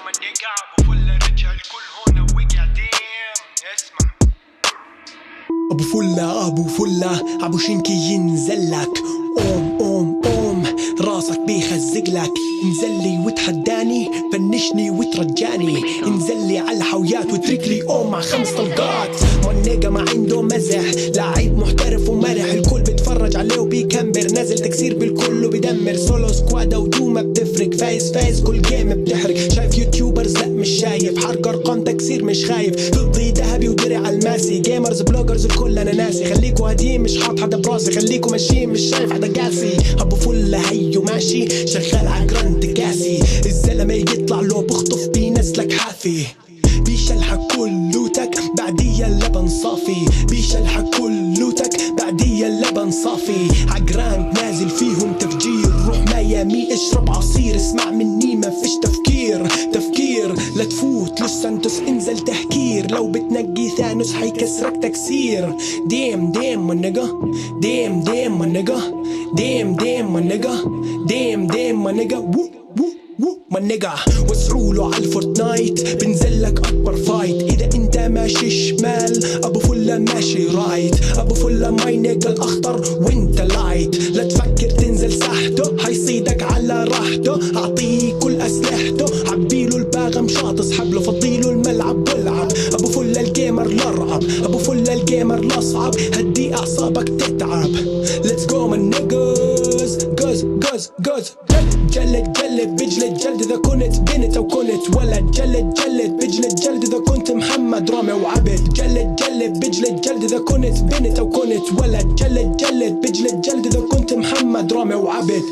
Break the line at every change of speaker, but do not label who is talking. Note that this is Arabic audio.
منيقة ابو فلة رجع الكل هنا وقع ديم. اسمع
ابو فلة ابو شنكي ينزلك. اوم راسك بيخزقلك. انزلي وتحداني فنشني وترجاني. انزلي على الحويات وتركلي مع 5 طلقات. منيقة ما عنده مزح، لاعب محترف ومرح. الكل بيتفرج عليه وبيكمبر. نازل تكسير بالكل وبيدمر. سولو سكوادا ودوما بتفرق. فايز كل جيم بتحرق. شايف يوتيوبرز لا مش شايف. حرق ارقام تكسير مش خايف. ضدي ذهبي ودرع الماسي. جيمرز بلوجرز الكل انا ناسي. خليكوا هاديين مش حاط حدا براسي. خليكوا ماشيين مش شايف حدا قاسي. ابو فلة هيو ماشي شغال عقران تكاسي. الزلمة يطلع له بخطف بينزلك حافي. بيشلحك كل لوتك بعديا اللبن صافي. بيشلحك كل لوتك بعديا اللبن صافي. عقران نازل فيهم تفجير. روح ميامي اشرب عصير. اسمع مني ما فيش تفكير لا تفوت لسانتوس. انزل تهكير. لو بتنقي ثانوس حيكسرك تكسير. ديم منيقة ديم منيقة ديم منيقة ديم منيقة منيقة. وسعوله على الفورتنايت بنزلك اكبر فايت. اذا انت ماشي شمال ابو فلة ماشي رايت. ابو فلة ماينيقة الاخضر وانت لايت. لا تفكر تنزل ساحته حيصيدك على راحته. اعطيه كل اسلحته. عبيله الباغة مشاط. اسحبله فضيله الملعب والعب. ابو فلة الجيمر الارعب. ابو فلة الجيمر الاصعب. هدي اعصابك تتعب. ليتس جو منيقز جوز جلد بجلد جلد. اذا كنت بنت او كنت ولد. جلد بجلد جلد. اذا كنت محمد رامي وعبد. جلد بجلد جلد. اذا كنت بنت او كنت ولد. جلد بجلد جلد. اذا كنت محمد رامي وعبد.